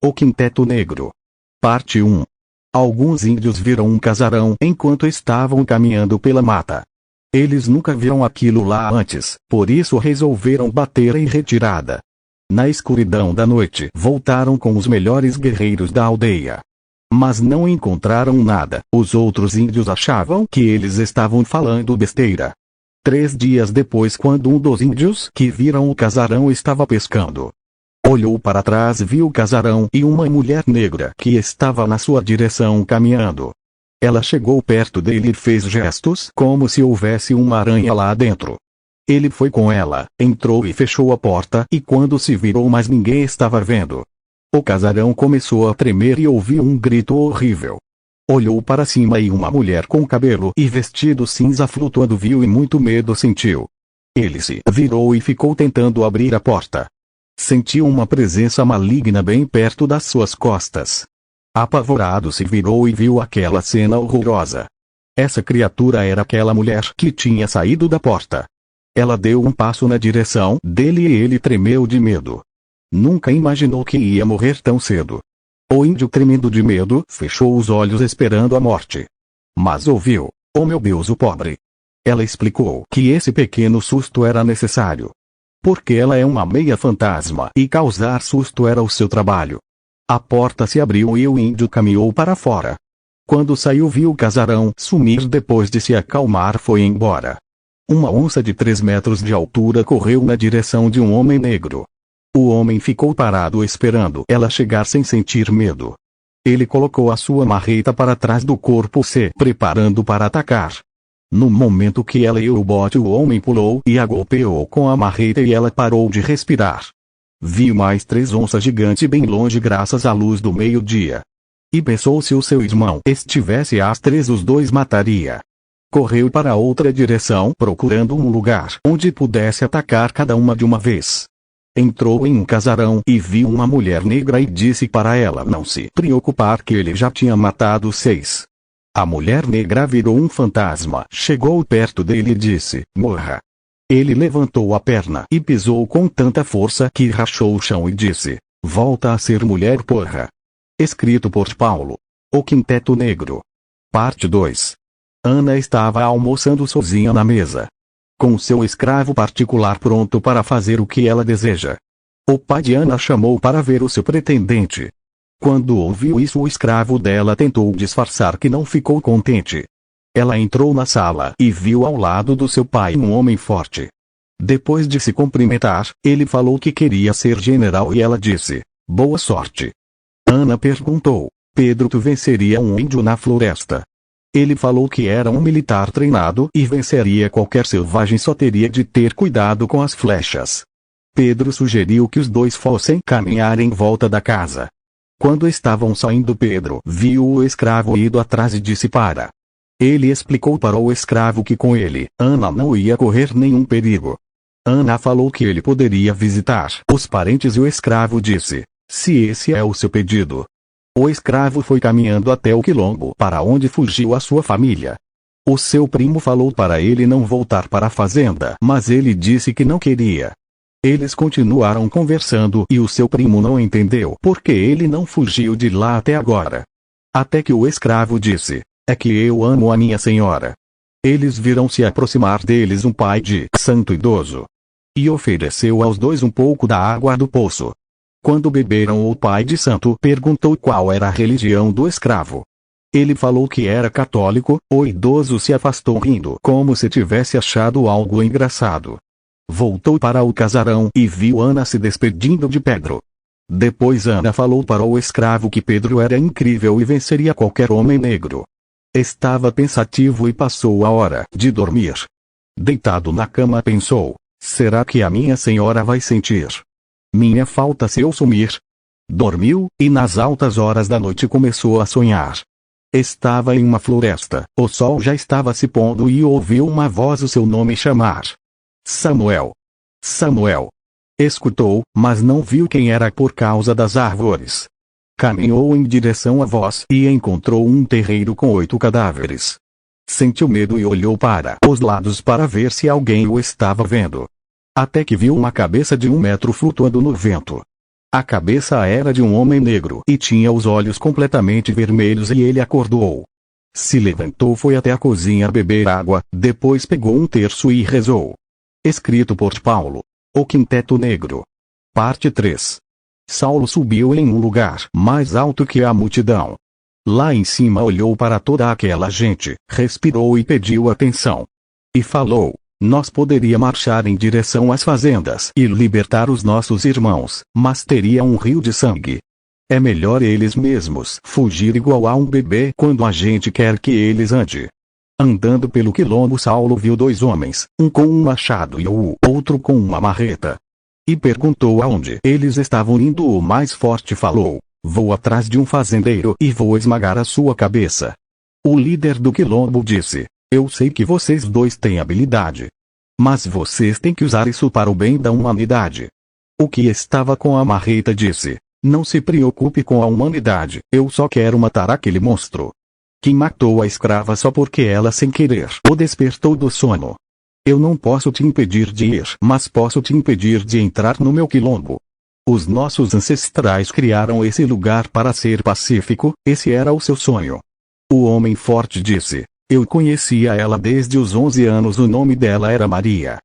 O Quinteto Negro. Parte 1. Alguns índios viram um casarão enquanto estavam caminhando pela mata. Eles nunca viram aquilo lá antes, por isso resolveram bater em retirada. Na escuridão da noite, voltaram com os melhores guerreiros da aldeia. Mas não encontraram nada. Os outros índios achavam que eles estavam falando besteira. 3 dias depois, quando um dos índios que viram o casarão estava pescando, olhou para trás e viu o casarão e uma mulher negra que estava na sua direção caminhando. Ela chegou perto dele e fez gestos como se houvesse uma aranha lá dentro. Ele foi com ela, entrou e fechou a porta, e quando se virou, mas ninguém estava vendo. O casarão começou a tremer e ouviu um grito horrível. Olhou para cima e uma mulher com cabelo e vestido cinza flutuando viu e muito medo sentiu. Ele se virou e ficou tentando abrir a porta. Sentiu uma presença maligna bem perto das suas costas. Apavorado se virou e viu aquela cena horrorosa. Essa criatura era aquela mulher que tinha saído da porta. Ela deu um passo na direção dele e ele tremeu de medo. Nunca imaginou que ia morrer tão cedo. O índio, tremendo de medo, fechou os olhos esperando a morte. Mas ouviu: "Oh meu Deus, o pobre!" Ela explicou que esse pequeno susto era necessário. Porque ela é uma meia fantasma e causar susto era o seu trabalho. A porta se abriu e o índio caminhou para fora. Quando saiu, viu o casarão sumir. Depois de se acalmar, foi embora. Uma onça de 3 metros de altura correu na direção de um homem negro. O homem ficou parado esperando ela chegar sem sentir medo. Ele colocou a sua marreta para trás do corpo, se preparando para atacar. No momento que ela ergueu o bote, o homem pulou e a golpeou com a marreta e ela parou de respirar. Viu mais 3 onças gigantes bem longe graças à luz do meio-dia. E pensou: se o seu irmão estivesse às 3, os dois mataria. Correu para outra direção procurando um lugar onde pudesse atacar cada uma de uma vez. Entrou em um casarão e viu uma mulher negra e disse para ela não se preocupar que ele já tinha matado 6. A mulher negra virou um fantasma, chegou perto dele e disse: "Morra." Ele levantou a perna e pisou com tanta força que rachou o chão e disse: "Volta a ser mulher, porra." Escrito por Paulo. O Quinteto Negro. Parte 2. Ana estava almoçando sozinha na mesa, com seu escravo particular pronto para fazer o que ela deseja. O pai de Ana chamou para ver o seu pretendente. Quando ouviu isso, o escravo dela tentou disfarçar que não ficou contente. Ela entrou na sala e viu ao lado do seu pai um homem forte. Depois de se cumprimentar, ele falou que queria ser general e ela disse: "Boa sorte." Ana perguntou: "Pedro, tu venceria um índio na floresta?" Ele falou que era um militar treinado e venceria qualquer selvagem, só teria de ter cuidado com as flechas. Pedro sugeriu que os dois fossem caminhar em volta da casa. Quando estavam saindo, Pedro viu o escravo indo atrás e disse para. Ele explicou para o escravo que com ele, Ana não ia correr nenhum perigo. Ana falou que ele poderia visitar os parentes e o escravo disse: "Se esse é o seu pedido." O escravo foi caminhando até o quilombo para onde fugiu a sua família. O seu primo falou para ele não voltar para a fazenda, mas ele disse que não queria. Eles continuaram conversando e o seu primo não entendeu porque ele não fugiu de lá até agora. Até que o escravo disse: "É que eu amo a minha senhora." Eles viram se aproximar deles um pai de santo idoso. E ofereceu aos dois um pouco da água do poço. Quando beberam, o pai de santo perguntou qual era a religião do escravo. Ele falou que era católico. O idoso se afastou rindo como se tivesse achado algo engraçado. Voltou para o casarão e viu Ana se despedindo de Pedro. Depois Ana falou para o escravo que Pedro era incrível e venceria qualquer homem negro. Estava pensativo e passou a hora de dormir. Deitado na cama pensou: será que a minha senhora vai sentir minha falta se eu sumir? Dormiu, e nas altas horas da noite começou a sonhar. Estava em uma floresta, o sol já estava se pondo e ouviu uma voz o seu nome chamar. Samuel. Samuel. Escutou, mas não viu quem era por causa das árvores. Caminhou em direção à voz e encontrou um terreiro com 8 cadáveres. Sentiu medo e olhou para os lados para ver se alguém o estava vendo. Até que viu uma cabeça de 1 metro flutuando no vento. A cabeça era de um homem negro e tinha os olhos completamente vermelhos e ele acordou. Se levantou, foi até a cozinha beber água, depois pegou um terço e rezou. Escrito por Paulo. O Quinteto Negro. Parte 3. Saulo subiu em um lugar mais alto que a multidão. Lá em cima olhou para toda aquela gente, respirou e pediu atenção. E falou: nós poderíamos marchar em direção às fazendas e libertar os nossos irmãos, mas teria um rio de sangue. É melhor eles mesmos fugir igual a um bebê quando a gente quer que eles ande. Andando pelo quilombo, Saulo viu dois homens, um com um machado e o outro com uma marreta. E perguntou aonde eles estavam indo. O mais forte falou: vou atrás de um fazendeiro e vou esmagar a sua cabeça. O líder do quilombo disse: eu sei que vocês dois têm habilidade. Mas vocês têm que usar isso para o bem da humanidade. O que estava com a marreta disse: não se preocupe com a humanidade, eu só quero matar aquele monstro que matou a escrava só porque ela sem querer o despertou do sono. Eu não posso te impedir de ir, mas posso te impedir de entrar no meu quilombo. Os nossos ancestrais criaram esse lugar para ser pacífico, esse era o seu sonho. O homem forte disse: eu conhecia ela desde os 11 anos, o nome dela era Maria.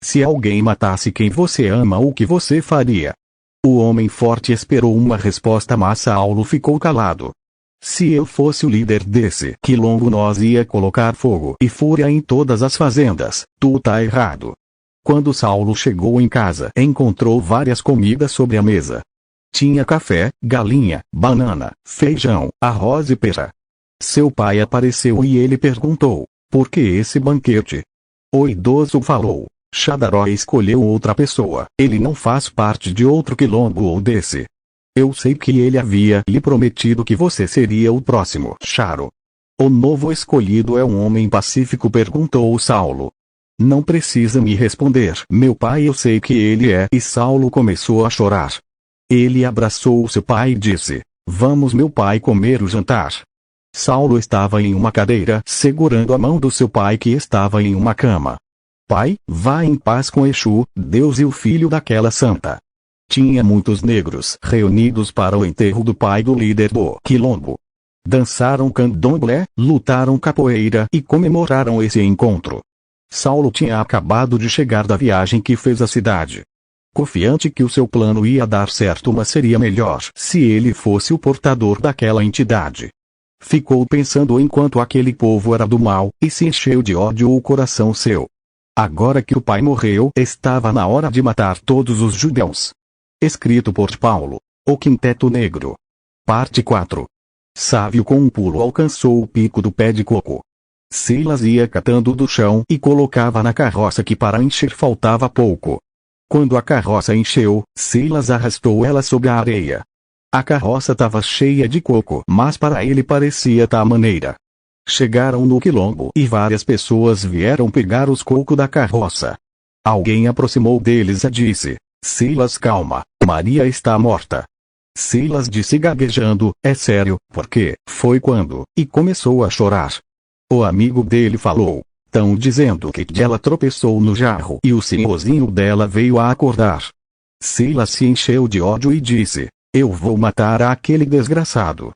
Se alguém matasse quem você ama, o que você faria? O homem forte esperou uma resposta, mas Saulo ficou calado. Se eu fosse o líder desse quilombo, nós ia colocar fogo e fúria em todas as fazendas. Tu tá errado. Quando Saulo chegou em casa, encontrou várias comidas sobre a mesa. Tinha café, galinha, banana, feijão, arroz e pera. Seu pai apareceu e ele perguntou: por que esse banquete? O idoso falou: Shadaró escolheu outra pessoa, ele não faz parte de outro quilombo ou desse. Eu sei que ele havia lhe prometido que você seria o próximo Charo. O novo escolhido é um homem pacífico? Perguntou Saulo. Não precisa me responder, meu pai, eu sei que ele é. E Saulo começou a chorar. Ele abraçou seu pai e disse: vamos, meu pai, comer o jantar. Saulo estava em uma cadeira segurando a mão do seu pai, que estava em uma cama. Pai, vá em paz com Exu, Deus e o filho daquela santa. Tinha muitos negros reunidos para o enterro do pai do líder do quilombo. Dançaram candomblé, lutaram capoeira e comemoraram esse encontro. Saulo tinha acabado de chegar da viagem que fez à cidade. Confiante que o seu plano ia dar certo, mas seria melhor se ele fosse o portador daquela entidade. Ficou pensando enquanto aquele povo era do mal, e se encheu de ódio o coração seu. Agora que o pai morreu, estava na hora de matar todos os judeus. Escrito por Paulo. O Quinteto Negro. Parte 4. Sávio com um pulo alcançou o pico do pé de coco. Silas ia catando do chão e colocava na carroça, que para encher faltava pouco. Quando a carroça encheu, Silas arrastou ela sobre a areia. A carroça estava cheia de coco, mas para ele parecia da maneira. Chegaram no quilombo e várias pessoas vieram pegar os cocos da carroça. Alguém aproximou deles e disse: Silas, calma, Maria está morta. Silas disse gaguejando: é sério, por quê? Foi quando? E começou a chorar. O amigo dele falou: tão dizendo que ela tropeçou no jarro e o senhorzinho dela veio a acordar. Silas se encheu de ódio e disse: eu vou matar aquele desgraçado.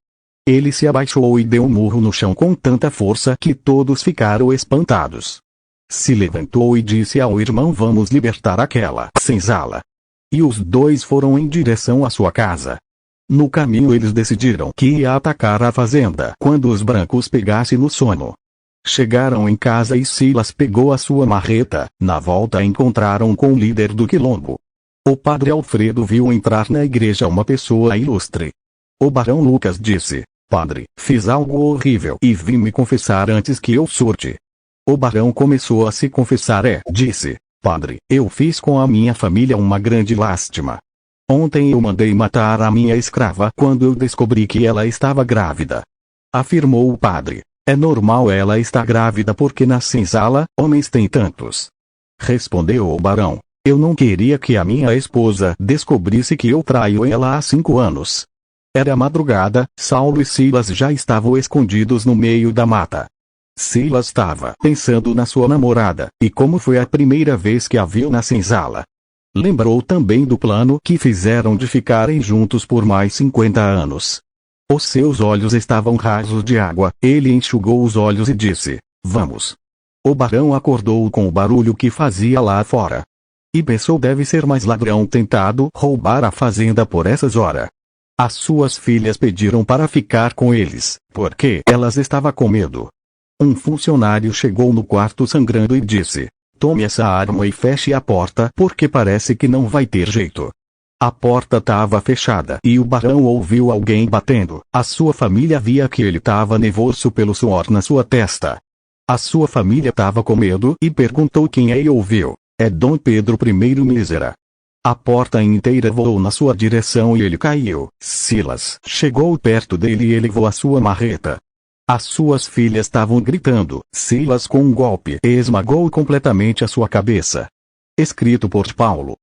Ele se abaixou e deu um murro no chão com tanta força que todos ficaram espantados. Se levantou e disse ao irmão: vamos libertar aquela senzala. E os dois foram em direção à sua casa. No caminho eles decidiram que ia atacar a fazenda quando os brancos pegassem no sono. Chegaram em casa e Silas pegou a sua marreta. Na volta encontraram com o líder do quilombo. O padre Alfredo viu entrar na igreja uma pessoa ilustre. O barão Lucas disse: padre, fiz algo horrível e vim me confessar antes que eu surte. O barão começou a se confessar e disse: padre, eu fiz com a minha família uma grande lástima. Ontem eu mandei matar a minha escrava quando eu descobri que ela estava grávida. Afirmou o padre: é normal ela estar grávida porque na senzala, homens têm tantos. Respondeu o barão: eu não queria que a minha esposa descobrisse que eu traio ela há 5 anos. Era madrugada, Saulo e Silas já estavam escondidos no meio da mata. Silas estava pensando na sua namorada, e como foi a primeira vez que a viu na senzala. Lembrou também do plano que fizeram de ficarem juntos por mais 50 anos. Os seus olhos estavam rasos de água, ele enxugou os olhos e disse: vamos. O barão acordou com o barulho que fazia lá fora. E pensou: deve ser mais ladrão tentado roubar a fazenda por essas horas. As suas filhas pediram para ficar com eles, porque elas estavam com medo. Um funcionário chegou no quarto sangrando e disse: tome essa arma e feche a porta, porque parece que não vai ter jeito. A porta estava fechada e o barão ouviu alguém batendo. A sua família via que ele estava nervoso pelo suor na sua testa. A sua família estava com medo e perguntou quem é e ouviu: é Dom Pedro I Mísera. A porta inteira voou na sua direção e ele caiu. Silas chegou perto dele e elevou a sua marreta. As suas filhas estavam gritando. Silas com um golpe esmagou completamente a sua cabeça. Escrito por Paulo.